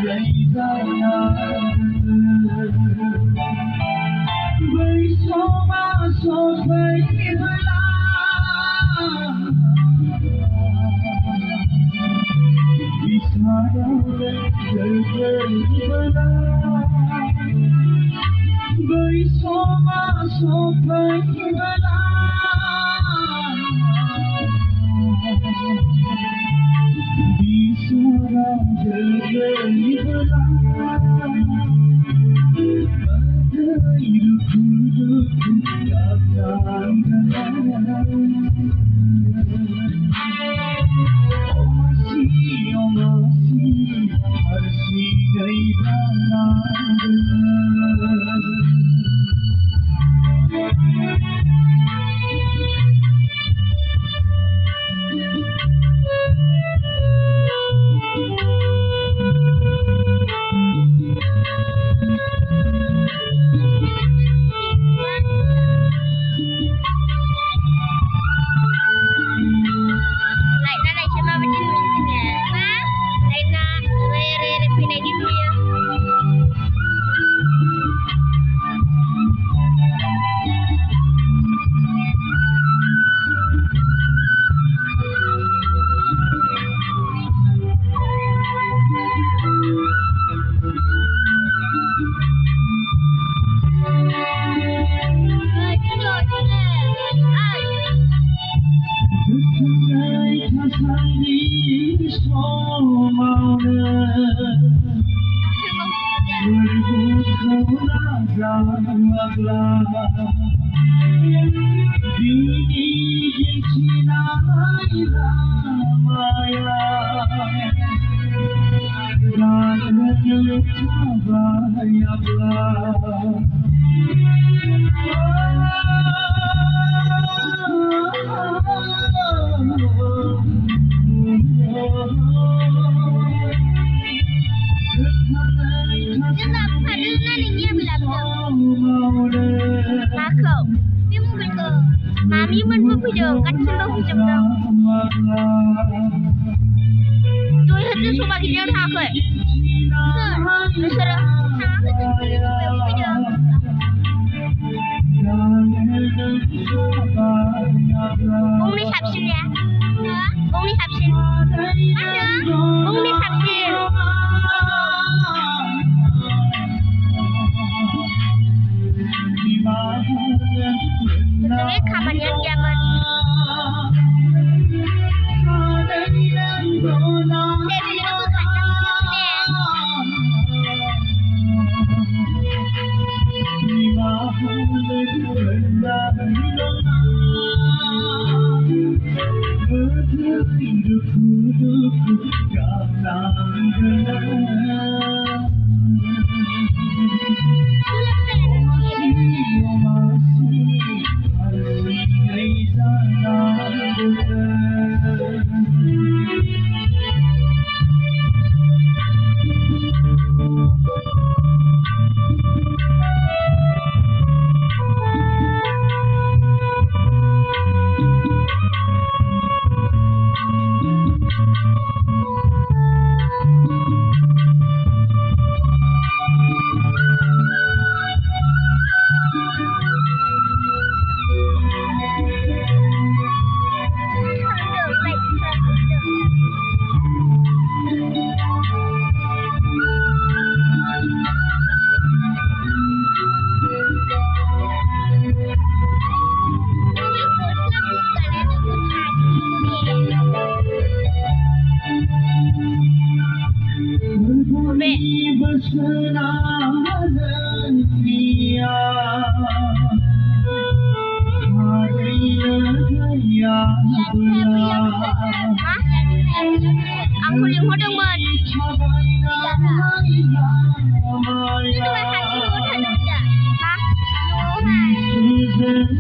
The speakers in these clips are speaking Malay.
Với số ma số thấy hơi la vì sao đâu đời đời với số ma số thấy hơi la vì sao đâu đời đời Mami mình video kan sembah hujung dah. Tu itu semua kita nak ke. Ser, sama kita video. Bung ni sabsin ya. Bung ni sabsin. Ada. Bung ni sabsin. Ini kamarnya zaman. Aku lihat hodong ban. Itu kan hasil hodong dah.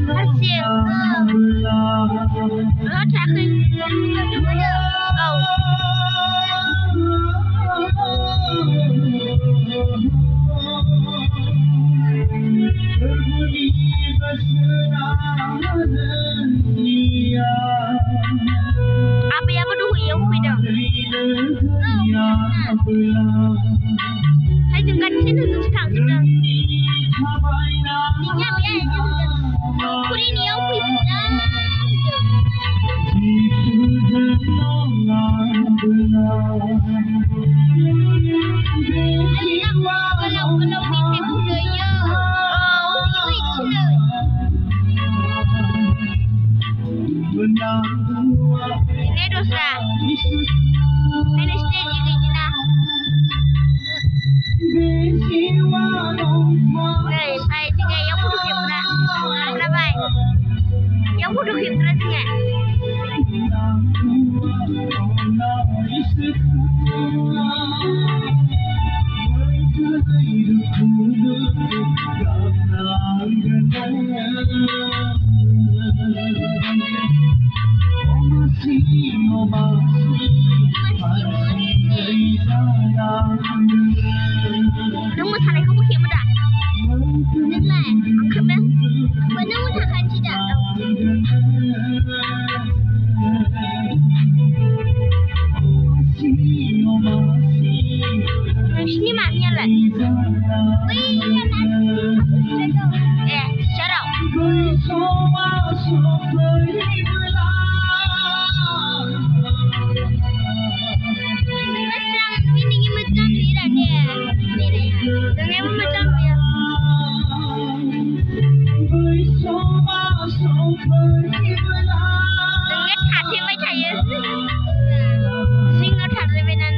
Hasil. Lo cakap. Oh. Apa yang berdua yang beda? langsung. Ini biar aja sudah. Kuri ni aku hilang. Kalau kita budaya, itu lah. Ini dosa. Ini stage ni lah. Hey, saya juga yang butuh kamera. Kenapa? Yang butuh kamera juga. Nombor sana kamu kamera. Dengar, angkat bel. Mana mutakan tidak? Sini maknya lah. Shut up. Ini macam ni lah dia. Jangan macam dia. Dengar hati macam ya. Singa hati mana?